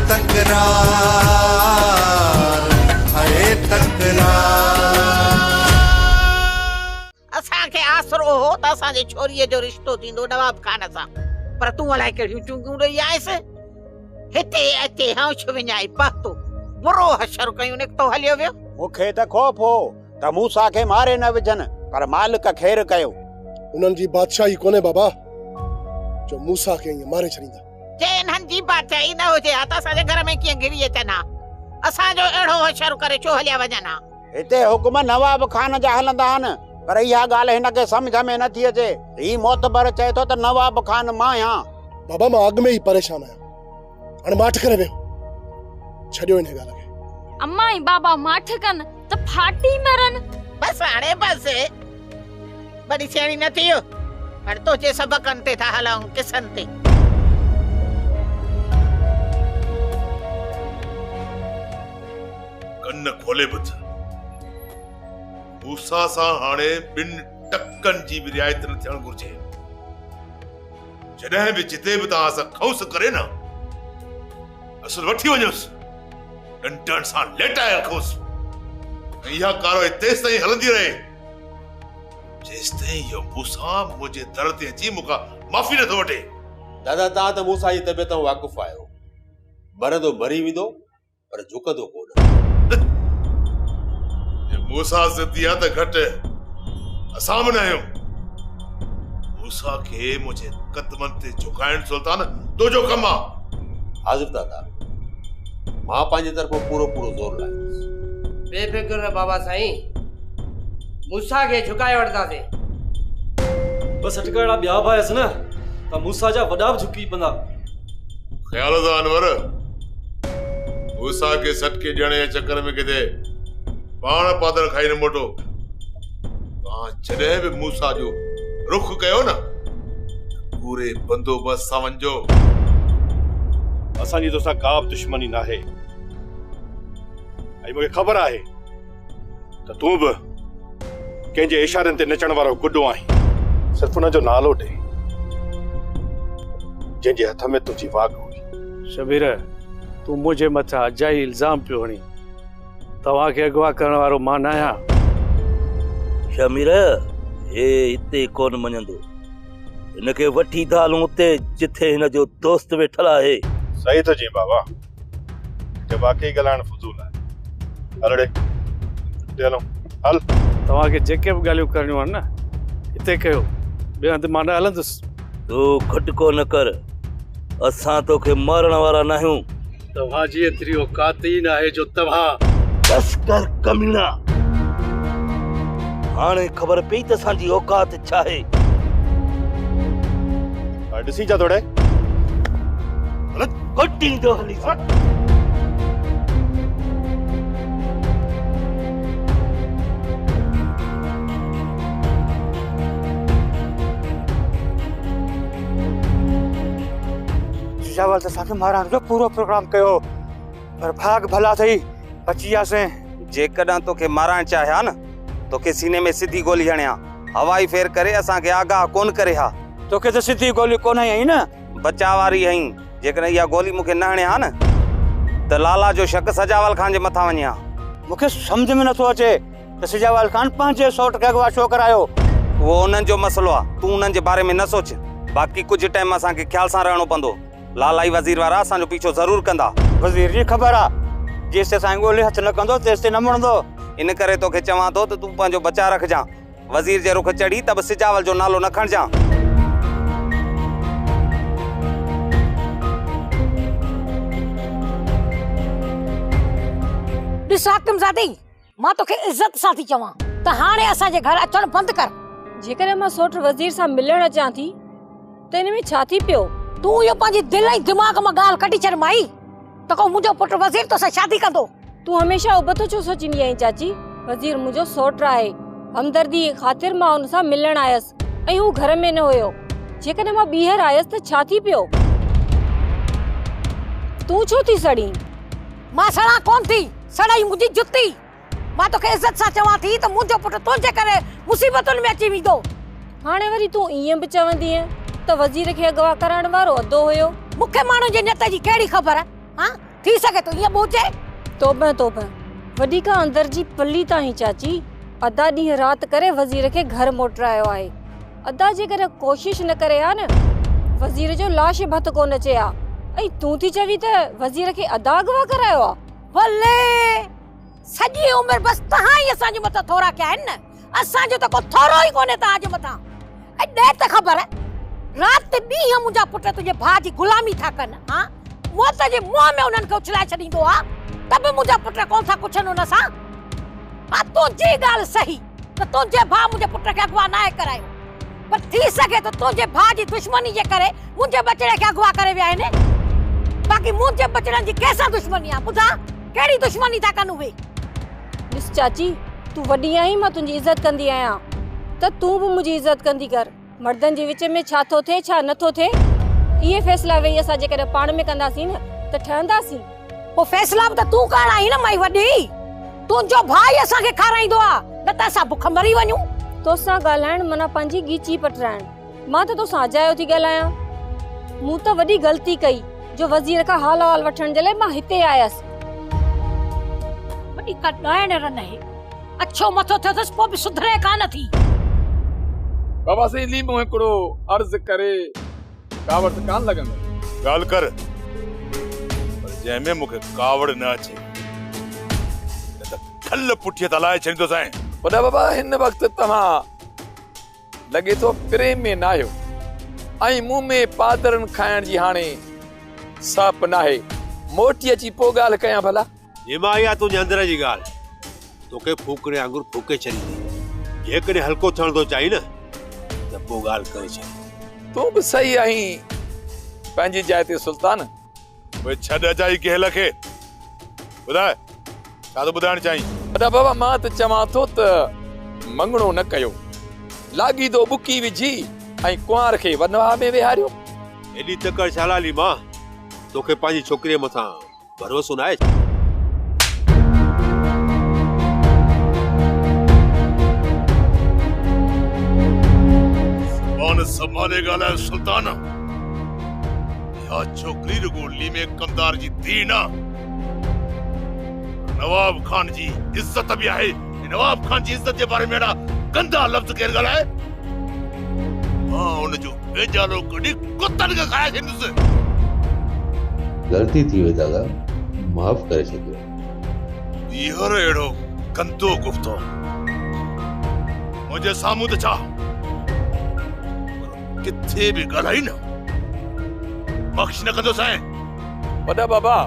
तकरार, हाय तकरार। असांखे आसरो हो त असांजे छोरीअ जो रिश्तो थींदो नवाब खान सां, पर तूं अलाए कहिड़ियूं चूंगियूं रही आयसि। हिते अचे हौश विञाई पहतो बुरो हशर कयूं निकितो हलियो वियो। मूंखे त खौफ हो त मूसा खे मारे न विझनि, पर मालिक ख़ैर कयो। उन्हनि जी बादशाही कोन्हे बाबा जो मूसा खे ईअं मारे छॾींदा। जे इन्हनि जी बादशाही न हुजे हा त असांजे घर में कीअं घिरी अचनि हा? असांजो अहिड़ो हशर करे छो हलिया वञनि हा? हिते हुकुम नवाब खान जा हलंदा आहिनि, पर इहा ॻाल्हि हिनखे सम्झ में नथी अचे। ही मोतबर चए थो त नवाब खान मां आहियां। बाबा मां अॻु में ई परेशान आहियां, हाणे माठ करे वियो, छॾियो हिन ॻाल्हि खे। अम्मा ऐं बाबा माठ कनि त फाटी मरनि। बस हाणे बस वॾी सियाणी न थियो, हाणे तोचे सबक़नि ते था हलूं, किसनि ते। कन्न खोले ॿुध, मूसा सां हाणे ॿिनि टकनि जी बि रिआयत न थियणु घुर्जे। जॾहिं बि जिते बि तव्हां सां खौस करे न, असुल वठी वञोसि, डंडनि सां लेटाए रखोसि। इहा कारवाई तेसि ताईं हलंदी रहे जेसि ताईं इहो मूसा मुंहिंजे दर ते अची मूंखां माफ़ी नथो वठे। दादा तव्हां त मूसा जी तबियत तां वाक़ुफ़ आहियो। मरंदो मरी वेंदो, पर झुकंदो कोन। मूसा ज़िद्दी आहे त घटि असां बि न आहियूं। मूसा खे मुंहिंजे कदमनि ते झुकाइण सुल्तान तुंहिंजो कमु आहे। हाज़िर दादा, मां पंहिंजे तरफ़ों पूरो ज़ोर लाईंदुसि। बेफ़िक्र रह बाबा साईं, मूसा खे झुकाए वठंदासीं। बस अटकड़ा ॿिया बि आयसि न त मूसा जा वॾा बि झुकी पवंदा। ख़्याल सां अनवर, मूसा खे सटके ॾियण जे चक्कर में किथे पाण पादर खाई न मोटो। तव्हां जॾहिं बि मूसा जो रुख कयो न, पूरे बंदोबस्त सां वञिजो। असांजी तोसां का बि दुश्मनी न आहे, ऐं मूंखे ख़बर आहे त तूं बि कंहिंजे इशारनि ते नचण वारो गुॾो आहीं। सिर्फ़ उन जो नालो ॾे जंहिंजे हथ में तुंहिंजी वाग हुई। शबीर, तूं मुंहिंजे मथां अजाई इल्ज़ाम पियो हणी। तव्हांखे अगवा करण वारो मां न आहियां। शमीर, हे हिते कोन मञंदो। हिनखे वठी था हलूं उते जिथे हिन जो दोस्त वेठल आहे। सही थो चई बाबा, हिते वाकई ॻाल्हाइण फुज़ूल आहे। हल ॾे हलूं, हल। तव्हांखे जेके बि ॻाल्हियूं करणियूं आहिनि न, हिते कयो, ॿिए हंधि मां न हलंदुसि। तूं खटको न कर, असां तोखे मारण वारा न आहियूं। तव्हांजी एतिरी औकात ई न आहे जो तव्हां। बस कर कमीना, हाणे ख़बर पई त असांजी औकात छा आहे। ॾिसी जा थोड़े कोटींदो हली। जिजावल त असांखे मारण जो पूरो प्रोग्राम कयो, पर भाग भला थई बची वियासीं। जेकॾहिं तोखे मारण चाहिया न, तोखे सीने में सिधी गोली हणिया, हवाई फेर करे असांखे आगाह कोन करे हा। तोखे त सिधी गोली कोन आई न, बचा वारी हई। जेकॾहिं इहा गोली मूंखे न हणे हा न, त लाला जो शक सजावल खान जे मथां वञे हा। मूंखे सम्झ में नथो अचे त सजावल खान पंहिंजे सौट खे अगवा छो करायो। उहो उन्हनि जो मसइलो आहे, तूं उन्हनि जे बारे में न सोच। बाक़ी कुझु टाइम असांखे ख्याल सां रहणो पवंदो। लाला ई वज़ीर वारा असांजो पीछो ज़रूर कंदा। वज़ीर जी ख़बर आहे, जेसि असांखे ॻोल्हे हथ न कंदो तेसि ताईं न मुड़ंदो। इन करे तोखे चवां थो त तूं पंहिंजो बचा रखजां। वज़ीर जे रुख चढ़ी त बि सिजावल जो नालो न खणजां। ॾिस हाकिमज़ादी, मां तोखे इज़त सां थी चवां त हाणे असांजे घर अचण बंदि कर। जेकॾहिं मां सोट वज़ीर सां मिलण अचां थी त हिन में छा थी पियो? तूं इहो पंहिंजी दिलि ऐं दिमाग़ मां ॻाल्हि कढी छॾ माई त को मुंहिंजो पुटु वज़ीर तोसां शादी कंदो। तूं हमेशह उबतो छो सोचींदी आहीं चाची? वज़ीर मुंहिंजो सोट आहे। हमदर्दी ख़ातिर मां हुन सां मिलण आयसि ऐं हू घर में न हुयो। जेकॾहिं मां ॿीहर आयसि त छा थी पियो? तूं छो थी सड़ी? मां सड़ा कोन थी, सड़ाई मुंहिंजी जुती। मां तोखे इज़त सां चवां थी त मुंहिंजो पुटु तुंहिंजे करे मुसीबतुनि में अची वेंदो। हाणे वरी तूं ईअं बि चवंदी त वज़ीर खे अगवा करण वारो अदो हुयो। मूंखे माण्हू जे नियत जी कहिड़ी ख़बर? हां, थी थी सके तो ये बोझे तोबा तोबा वडी का अंदर जी पल्ली ताई चाची अदा ॾींहं रात करे वज़ीर के घर मोटरायो आहे। अदा जे करे कोशिश न करे आ न वज़ीर जो लाश भत कोन अचे आ ऐं तू थी चवी त वज़ीर के अदा अगवा करायो आ। भले सॼी उम्र बस तहां ही असां जे मथा थोरा कया आहिनि न असां जो त को थोरो ही कोने तहां जे मथा। ऐं ॾे त ख़बर रात ॾींहं मुंहिंजा पुट तुंहिंजे भाउ जी गुलामी था कनि। हां मौत जे मुंहं में उन्हनि खे उछलाए छॾींदो आ त बि मुंहिंजा पुट कोन था कुझनि उन सां। हा तुंहिंजी ॻाल्हि सही त तुंहिंजे भाउ मुंहिंजे पुट खे अगवा न आहे करायो पर थी सघे त तुंहिंजे भाउ जी दुश्मनी जे करे मुंहिंजे बचड़े खे अगवा करे विया आहिनि। बाक़ी मुंहिंजे बचड़नि जी कंहिंसां दुश्मनी आहे ॿुधा कहिड़ी दुश्मनी था कनि उहे। ॾिस चाची तू वॾी आहीं मां तुंहिंजी इज़त कंदी आहियां त तूं बि मुंहिंजी इज़त कंदी कर। मर्दनि जे विच में छा थो थिए छा नथो थिए इहे फ़ैसिला वेही असां जेकॾहिं पाण में कंदासीं न त ठहंदासीं। पोइ फ़ैसिला बि त तूं करण आई न माई वॾी तुंहिंजो भाई असांखे खाराईंदो आहे न त असां बुख मरी वञूं। तोसां ॻाल्हाइण माना पंहिंजी ॻीची पटराइण। मां त तोसां अजायो थी ॻाल्हायां। मूं त वॾी ग़लती कई जो वज़ीर खां हाल अहवाल वठण जे लाइ मां हिते आयसि। वॾी का ॾाइण रन आहे अच्छो मथो थियो अथसि पोइ बि सुधरे कान थी। बाबा से लीमो हिकिड़ो अर्ज़ करे कावड़ त कान लॻंदो ॻाल्हि कर पर जंहिंमें मूंखे कावड़ न अचे न त खल पुठीअ त हलाए छॾींदोसांइ। वॾा बाबा हिन वक़्तु तव्हां लॻे थो प्रेम में न आहियो ऐं मुंहुं में पादरनि खाइण जी हाणे साप नाहे। मोटी अची पोइ ॻाल्हि कयां भला। हेमा या तुंहिंजे अंदर जी ॻाल्हि तोखे फूकणे वांगुरु फूके छॾींदी। जेकॾहिं हल्को थियण थो चाही न त पोइ ॻाल्हि करे छॾ। तूं बि सही आहीं पंहिंजी जाइ ते सुल्तान। उहे छॾ अजाई केहल खे ॿुधाए छा थो ॿुधाइण चाहीं। वॾा बाबा मां त चवां थो त मंगणो न कयो लाॻीदो बुकी विझी ऐं कुंवार खे वनवा में विहारियो। एॾी तकड़ छा लाली मां तोखे पंहिंजी छोकिरीअ मथां भरोसो न आहे। कौन संभाले ॻाल्हाए सुल्तान या छोकिरी रुगो लीमे कमदार जी थी न नवाब खान जी इज्जत भी आहे। नवाब खान जी इज्जत जे बारे में एड़ा गंदा लफ्ज केर ॻाल्हाए मां उनजो बेजालो कढी कुतन खे खाए छॾींदुसि। गलती थी वई दादा माफ़ करे छॾियो। इहो अहिड़ो गंदो गुफ़्तो मुंहिंजे साम्हूं त छा किथे भी ॻाल्हाई न बख्श न कंदो साईं। वॾा बाबा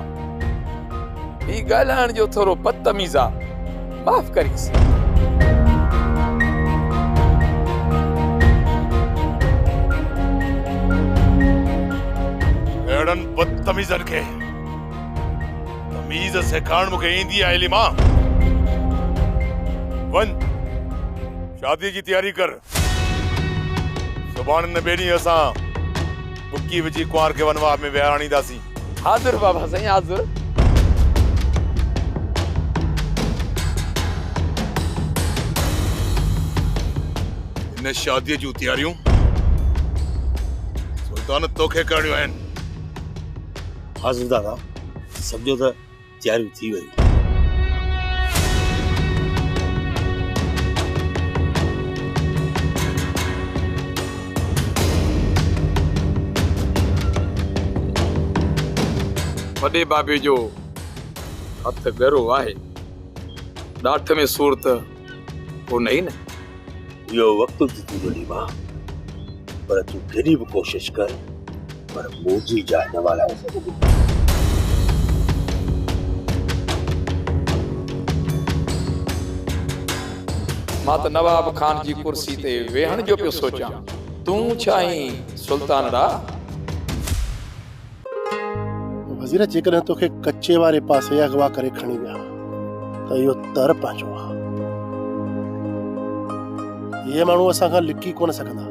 ही ॻाल्हाइण जो थोरो बदतमीज़ आहे माफ़ करीस। अहिड़नि बदतमीज़नि खे तमीज़ सेखारण मूंखे ईंदी आहे लिमा। वञ शादी जी तैयारी कर। सुभाणे न ॿिए ॾींहुं असां बुकी विझी कुंवार खे वनवा में विहारींदासीं। हाज़िर बाबा साईं हाज़िर। इन शादीअ जूं तैयारियूं सुल्तान तोखे करणियूं आहिनि। हाज़िर दादा सम्झो त तैयारियूं थी वयूं। वॾे बाबे जो हथ गरो आहे ॾाठ में सूरत कोन ई न। इहो वक़्तु थी वॾी मां पर तूं केॾी बि कोशिश कर पर मुंहिंजी जाइ न वालाए। मां त नवाब खान जी कुर्सी ते वेहण जो पियो सोचां तूं छा आहीं सुल्तान रा। वज़ीर जेकॾहिं तोखे कच्चे वारे पासे अगवा करे खणी विया त इहो तर पंहिंजो आहे। इहे माण्हू असां खां लिकी कोन सघंदा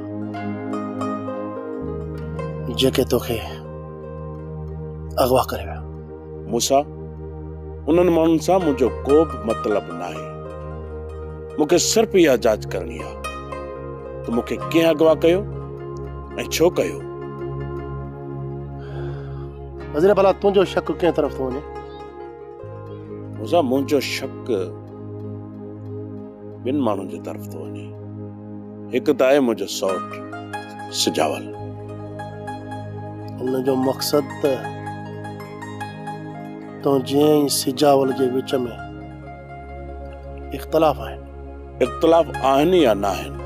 जेके तोखे अगवा करे विया। मूंसां उन्हनि माण्हुनि सां मुंहिंजो को बि मतिलबु न आहे। मूंखे सिर्फ़ु इहा जांच करणी आहे त मूंखे कंहिं अगवा कयो ऐं छो कयो। वज़ीर भला तुंहिंजो शक कंहिं तरफ़ थो वञे? मुसा मुंहिंजो शक ॿिनि माण्हुनि जी तरफ़ थो वञे। हिकु त आहे मुंहिंजो सौट सिजावल। हुनजो मक़सदु त तुंहिंजे ऐं सिजावल जे विच में इख़्तिलाफ़ आहिनि। इख़्तिलाफ़ आहिनि या न आहिनि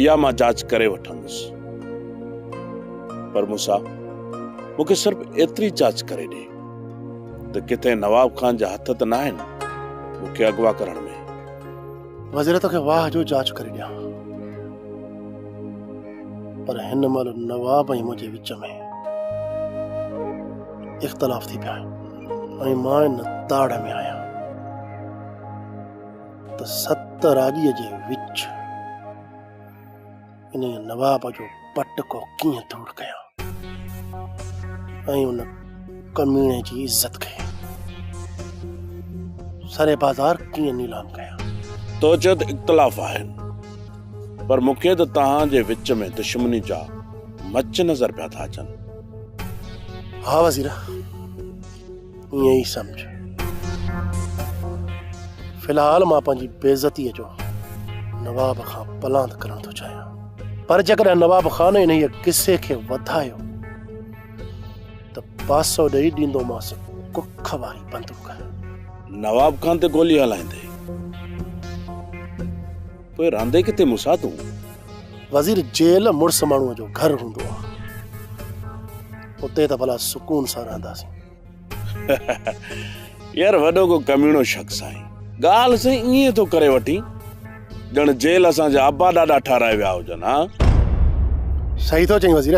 इहा मां जांच करे वठंदुसि, पर मूंसा मूंखे सिर्फ़ एतिरी जांच करे ॾे त किथे नवाब खान जा हथ त न आहिनि मूंखे अगवा करण में। वज़ीर तोखे वाह जो जांच करे ॾियां, पर हिन महिल नवाब ऐं मुंहिंजे विच में इख़्तिलाफ़ थी पिया आहिनि ऐं मां इन ताड़ में आहियां त 7 राॼीअ जे विच इन नवाब जो पटको कीअं दूर कयां ऐं उन कमीणे जी इज़त खे सरे बाज़ार कीअं नीलाम कयां। तो चयो त इख़्तिलाफ़ आहिनि, पर मूंखे त तव्हांजे विच में दुश्मनी जा मच नज़र पिया था अचनि। हा वज़ीर, ईअं ई सम्झ। फ़िलहाल मां पंहिंजी बेइज़तीअ जो नवाब खां पलांद करण थो चाहियां, पर जेकॾहिं नवाब खान इन किसे खे वधायो त पासो ॾेई ॾींदोमांसि कुख वारी बंदूक। नवाब खान ते गोली हलाईंदे पोइ रांदे किथे मूंसा तूं? वज़ीर जेल मुड़स माण्हूअ जो घर हूंदो आहे, उते त भला सुकून सां रहंदासीं। यार वॾो को कमीणो शख़्स आहे, ॻाल्हि से ईअं थो करे वठी ॼण जेल असांजा अब्बा ॾाॾा ठाराए विया हुजनि। हा सही थो चईं वज़ीर,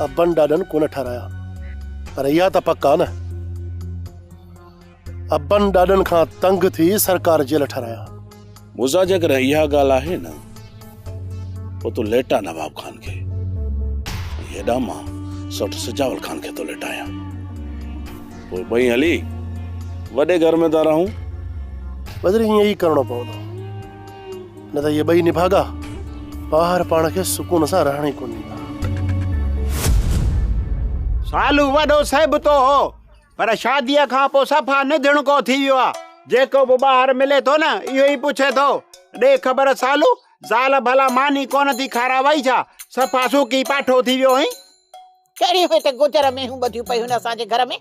अब्बनि ॾाॾनि कोन ठाराया, पर इहा त पक आहे न अब्बनि ॾाॾनि खां तंग थी सरकार जेल ठाराया। मूसा जेकॾहिं इहा ॻाल्हि आहे न पोइ तूं लेटा नवाब खान खे, हेॾा मां सौट सिजावल खान खे थो लेटायां, पोइ ॿई हली वॾे घर में था रहूं। वज़ीर ईअं ई करणो पवंदो, न त इहे ॿई निभागा ॿाहिरि पाण खे सुकून सां रहण ई कोन ॾींदा। सालू वॾो साहिब तो हो, पर शादीअ खां पोइ सफ़ा निधणको थी वियो आहे। जेको बि ॿाहिरि मिले थो न इहो ई पुछे थो, ॾे ख़बर सालू ज़ाल भला मानी कोन थी खारा वई छा? सफ़ा सुकी पाठो थी वियो आहीं। कहिड़ी हुई त गुजर में हूं ॿधियूं पई हुन असांजे घर में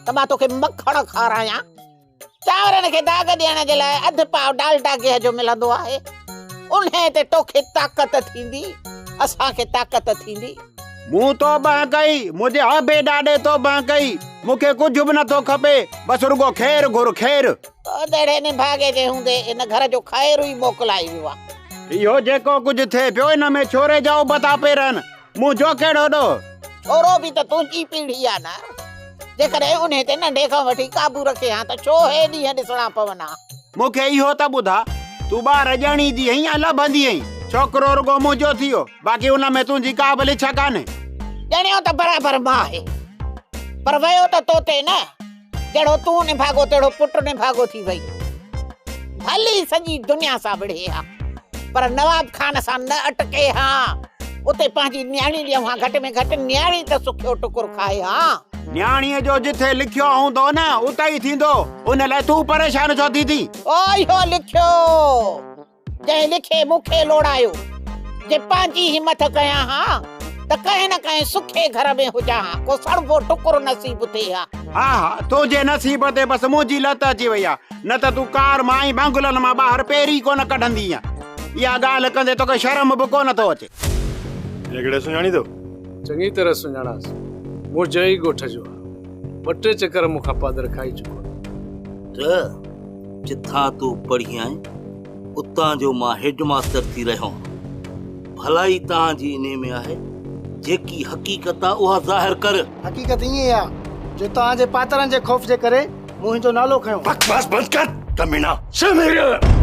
त मां तोखे मखण खारायां। चांवरनि खे दाग ॾियण जे लाइ अधु पाव डालडा गिह जो मिलंदो आहे, उन ते तोखे ताक़त थींदी, असांखे ताक़त थींदी। मूं तो बह कई, मुंहिंजे आबे ॾाॾे तो बह कई, मूंखे कुझु बि नथो खपे, बसि रुगो खैर घुर खैर। ओदड़े निभागे जे हूंदे इन घर जो खैर ई मोकिलाई वियो आहे। इहो जेको कुझु थिए पियो इन में छोरे जा बता पे रहनि, मुंहिंजो कहिड़ो ॾो? छोरो बि त तुंहिंजी पीढ़ी आहे न, जेकॾहिं उन ते नंढे खां वठी काबू रखे हा त छो हे ॾींहं ॾिसणा पवनि हा? मूंखे इहो त ॿुधा, तूं ॿार ॼणी जी आहीं या लभंदी आहीं? छोकिरो रुगो मुंहिंजो थी वियो, बाक़ी उन में तुंहिंजी का बि लिछा कान्हे। ॼणियो त बराबरि मां आहे, पर वियो त तोते न, जहिड़ो तूं निभागो तहिड़ो पुटु निभागो थी वई। भली सॼी दुनिया सां विढ़े हा, पर नवाब खान सां न अटके हा। उते पंहिंजी न्याणी ॾियूं हा, घटि में घटि न्याणी त सुखियो टुकुर खाए हा। न्याणीअ जो जिथे लिखियो हूंदो न उते ई थींदो, उन लाइ तूं परेशान छो थी थी? ओ इहो लिखियो जंहिं लिखे मूंखे लोड़ायो, जे पंहिंजी हिमत कयां हा त कंहिं न कंहिं सुखे घर में हुजां हा, को सड़बो टुकुर नसीब थिए हा। हा हा, तुंहिंजे नसीब ते बसि मुंहिंजी लत अची वई आहे, न त तूं कार मां ई बांगुलनि मां ॿाहिरि पहिरीं कोन कढंदी आहे। इहा ॻाल्हि कंदे तोखे शर्म बि कोन थो अचे। हिकिड़े सुञाणी थो? चङी तरह सुञाणासि, मुंहिंजे ई ॻोठ जो आहे, 2-3 चकर मूंखां पादर खाई चुको त जिथां तूं पढ़ी आहीं उतां जो मां हेडमास्टर थी रहियो आहियां। भलाई तव्हांजी इन में आहे, जेकी हक़ीक़त आहे उहा ज़ाहिर कर। हक़ीक़त ईअं आहे जो तव्हांजे पातरनि जे ख़ौफ़ जे करे मुंहिंजो नालो खयो। बकवास बंद कर कमीना। शमीर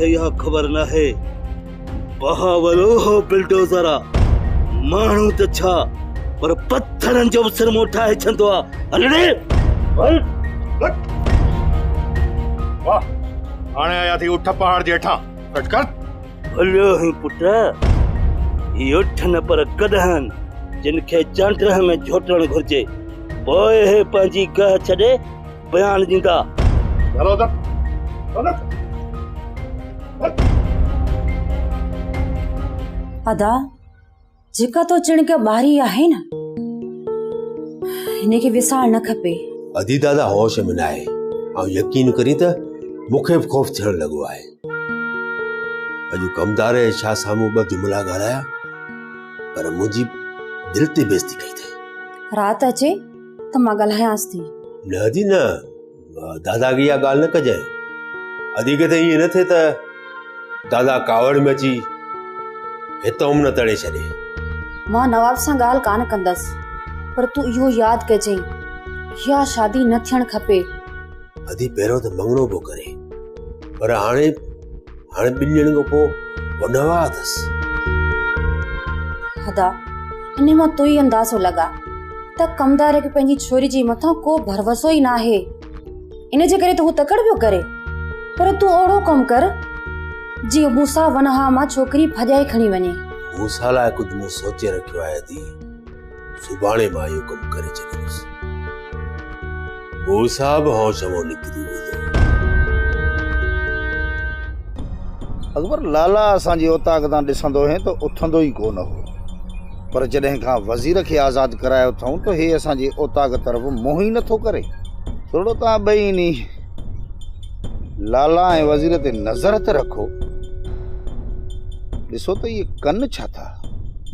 तोखे यह खबर न है बहावलो हो बिल्डोजरा माण्हू त छा पर पत्थरनि जो बि सिर मोटाए छंदो आहे हलणे वाह हाणे आया थी उठ पहाड़ जे हेठां कटकर हलियो ही पुट ही उठ न पर कॾहिं जिन खे चांडरह में झोटण घुर्जे पोइ हे पंहिंजी गह छॾे बयान ॾींदा चलो त अदा जेका तो चिण के ॿारी आहे न हिन खे विसार न खपे अदी दादा होश में न आहे ऐं यकीन करी त मूंखे बि खौफ़ थियण लॻो आहे अॼु कमदार छा साम्हूं ॿ जुमला ॻाल्हाया पर मुंहिंजी दिलि ते बेइज़ती कई अथई राति अचे त मां ॻाल्हायांसि थी न अदी न दादा खे इहा ॻाल्हि न कजांइ अदी खे त ईअं न थिए त दादा कावड़ में अची हितों न तड़े छॾे मां नवाब सां ॻाल्हि कान कंदसि पर तूं इहो यादि कजांइ इहा शादी न थियण खपे अदी पहिरियों त मंगणो पियो करे पर हाणे 2 ॾींहंनि खां पोइ वनवा अथसि अदा इन मां तो ई अंदाज़ो लॻा त कमदार खे पंहिंजी छोरी जी मथां को भरवसो ई न आहे इन जे करे त हू तकड़ पियो करे पर तूं ओड़ो कमु कर जीअं मूंसां वनहा मां छोकिरी भॼाए खणी वञे मूंसां लाइ कुझु मूं सोचे रखियो आहे अदी सुभाणे मां इहो कमु करे छॾींदुसि मूंसां बि होश मां निकिरी वेंदो अकबर लाला असांजी औताक तां ॾिसंदो है तो उथंदो ई कोन हो पर जॾहिं खां वज़ीर खे आज़ाद करायो अथऊं त हे असांजी औताक तरफ़ मोह ई नथो करे थोरो तव्हां ॿई नी लाला ऐं वज़ीर ते नज़र त रखो ॾिसो त इहे कन छा था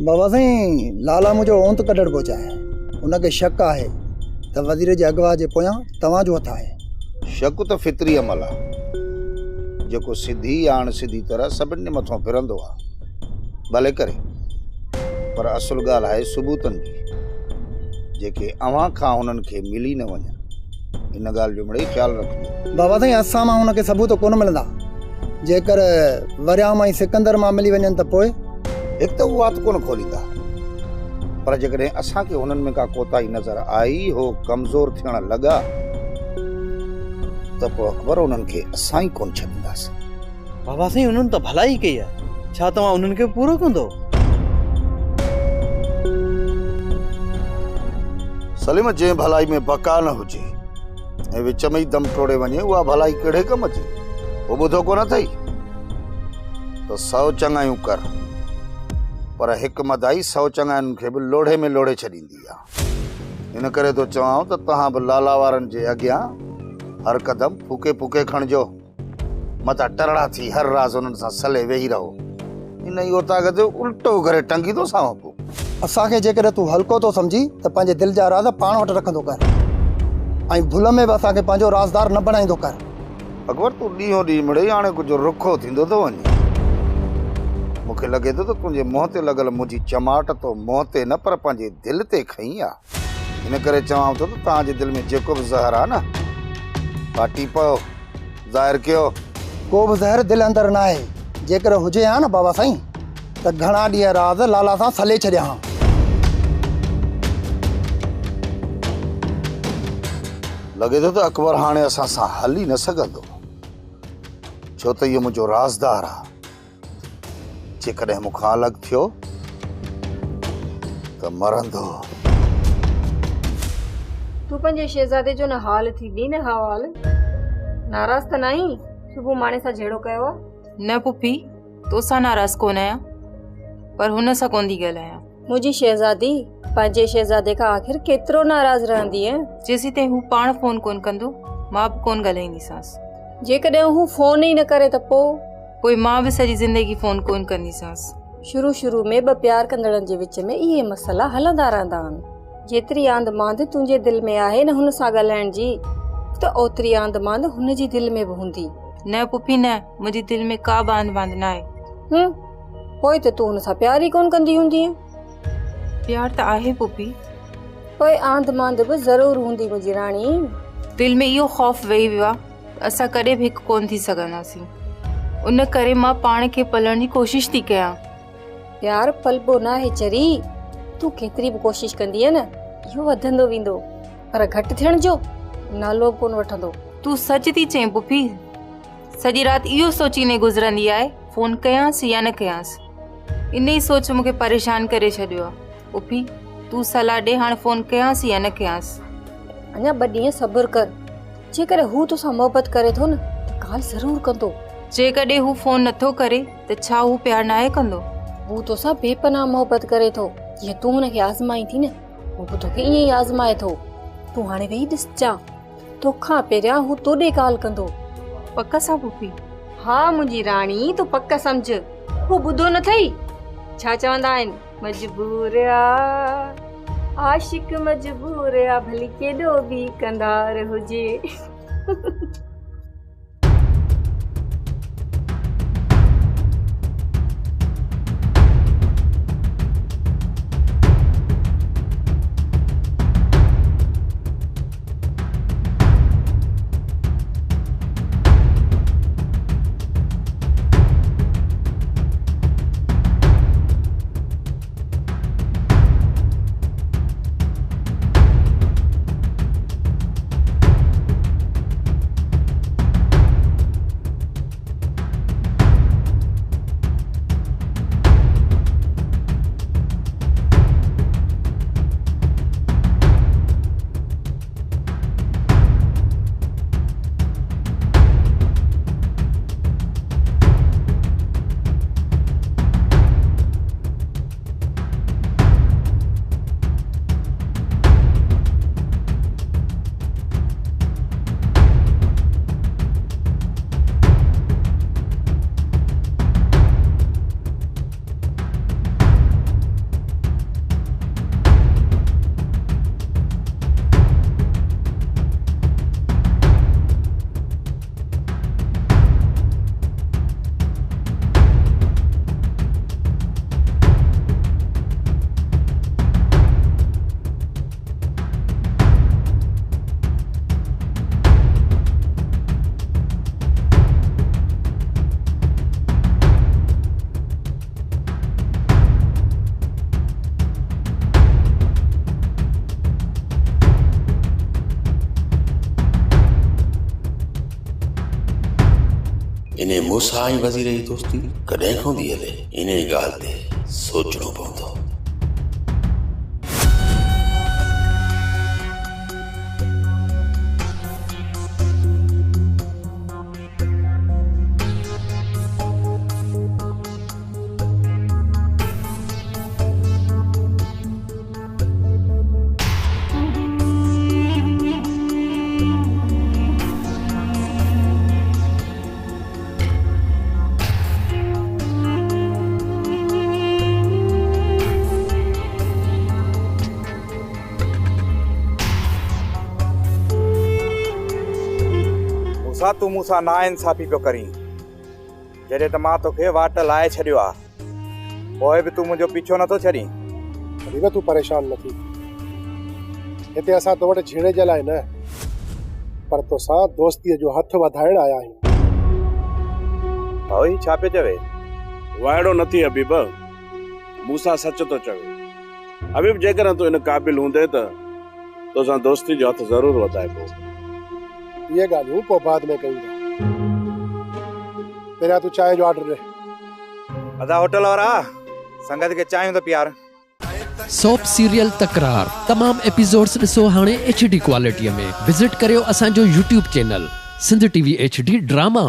बाबा साईं लाला मुंहिंजो ओंत कढण पियो चाहे उनखे शक आहे त वज़ीर जे अगवा जे पोयां तव्हांजो हथ आहे शक त फितरी अमल आहे जेको सिधी या अणसिधी तरह सभिनि जे मथां फिरंदो आहे भले करे पर असुल ॻाल्हि आहे सबूतनि जी जेके अव्हां खां हुननि खे मिली न वञनि इन ॻाल्हि जो मिड़ेई ख़्यालु रखो बाबा साईं असां मां हुनखे सबूत कोन मिलंदा जेकर वरियाम ऐं सिकंदर मां मिली वञनि त पोइ हिकु त उहा वात कोन खोलींदा पर जेकॾहिं असांखे हुननि में का कोताही नज़र आई हो कमज़ोर थियण लॻा त पोइ अकबर उन्हनि खे असां ई कोन छॾींदासीं बाबा साईं उन्हनि त भलाई कई आहे छा तव्हां उन्हनि खे पूरो कंदो सलीम जंहिं भलाई में बका न हुजे ऐं विच में ई दम टोड़े वञे उहा भलाई कहिड़े कम अचे उहो ॿुधो कोन अथई त 100 चङायूं कर पर हिकु मदाई 100 चङायुनि खे बि लोढ़े में लोढ़े छॾींदी आहे इन करे तो चवां त तव्हां बि लाला वारनि जे अॻियां हर कदम फूके फूके खणिजो मथां टरड़ा थी हर राज़ उन्हनि सां सले वेही रहो इन ई ताक़त जो उल्टो करे टंगी थो सां पोइ असांखे जेकर तूं हल्को थो सम्झी त पंहिंजे दिलि जा राज़ पाण वटि रखंदो कर ऐं भुल में बि असांखे पंहिंजो राज़दार न बणाईंदो कर अकबर तूं ॾींहों ॾींहुं मिड़ेई हाणे कुझु रुखो थींदो थो वञे मूंखे लॻे थो त तुंहिंजे मुंहं ते लॻल मुंहिंजी चमाट तो मुंहं ते न पर पंहिंजे दिलि ते खई आहे इन करे चवां थो त तव्हांजे दिलि में जेको बि ज़हर आहे न फाटी पियो ज़ाहिर कयो को बि ज़हर दिलि अंदरि न आहे जेकर हुजे हा न बाबा साईं त घणा ॾींहं राज़ लाला सां सले छॾिया हा लॻे थो त अकबर हाणे असां सां हली न सघंदो छो त इहो मुंहिंजो राज़दार आहे जेकॾहिं मूंखां अलॻि थियो त मरंदो तू पंहिंजे शहज़ादे जो न हाल थी ॾी न हवाल नाराज़ त न आहीं सुबुह माणे सां जहिड़ो कयो आहे न पुफी तोसां नाराज़ कोन आहियां पर हुन सां कोन थी ॻाल्हायां मुंहिंजी शहज़ादी पंहिंजे शहज़ादे खां आख़िर केतिरो नाराज़ रहंदी आहे जेसीं ताईं हू पाण फोन कोन कंदो मां बि कोन ॻाल्हाईंदीसांसि जेकॾहिं हू फोन ई न करे त पोइ मां बि सॼी ज़िंदगी फोन कोन कंदीसांसि शुरू में ॿ प्यार कंदड़नि जे विच में इहे मसइला हलंदा रहंदा आहिनि जेतिरी आंद मांद तुंहिंजे दिलि में आहे न हुन सां ॻाल्हाइण जी त ओतिरी आंद मांद हुनजी दिलि में बि हूंदी न पुफी न मुंहिंजी दिलि में का बि आंद मांद न आहे पोइ त तूं हुन सां प्यार ई कोन कंदी हूंदी प्यार त आहे पुफी पोइ आंद मांद बि ज़रूरु हूंदी मुंहिंजी राणी दिलि में इहो ख़ौफ़ वेही वियो आहे असां कॾहिं बि हिकु कोन थी सघंदासीं उन करे मां पाण खे पलण जी कोशिश थी कयां। प्यार पलबो ना है चरी, तू केतरी भी कोशिश कंदी है न यो वधंदो वेंदो, पर घट थियण जो नालो कोन वठंदो। तू सच थी चई पुफी, सॼी रात इहो सोचीने गुज़रंदी आहे फोन कयांसि या न कयांसि। इन ई सोच मूंखे परेशान करे छॾियो आहे। पुफी तू सलाह ॾे, हाणे फोन कयांसि या न कयांसि। अञा 2 ॾींहं सब्र कर, जेकर हू तोसां मोहबत करे थो न त ॻाल्हि ज़रूर कंदो। जेकॾहिं हू फोन नथो करे त छा हू प्यार नाहे कंदो? हू तोसां बेपनाह मोहबत करे थो, जीअं तूं हुनखे आज़माई थी न, हू बि तोखे ईअं ई आज़माए थो। तूं हाणे वेही ॾिसजां, तोखां पहिरियां हू तोॾे ॻाल्हि कंदो। पक सां पुफी? हा मुंहिंजी राणी, तूं पक सम्झ। हू ॿुधो न अथई छा चवंदा आहिनि, मजबूर आ आशिक मजबूर आ, भली केॾो बि कंदार हुजे। इन्हें मूसा ऐं वज़ीर जी दोस्ती कॾहिं खां थी हले, इन ॻाल्हि ते सोचणो पवंदो। तू मूंसां ना इंसाफ़ी पियो करी, जॾहिं त मां तोखे वाट लाए छॾियो आहे, पोइ बि तूं मुंहिंजो पीछो नथो छॾी। हबीब तूं परेशान न थी, हिते असां तो वटि झेड़े जे लाइ न, पर तोसां दोस्तीअ जो हथ वधाइण आया आहियूं। भाई छा पियो चवे? वाइड़ो न थी हबीब, मूंसां सच थो चवे। हबीब जेकर तूं इन क़ाबिल हूंदे त तोसां दोस्ती जो हथ ज़रूर वधाए पो। ये ॻाल्हियूं पोइ बाद में कयूं था, पहिरियां तूं चांहि जो ऑर्डर ॾे। अदा होटल वारा संगत के चाहियूं त प्यार। सोप सीरियल तकरार तमाम एपिसोड्स ॾिसो हाणे HD क्वालिटीअ में। विजिट करियो असांजो YouTube channel Sindh TV HD drama.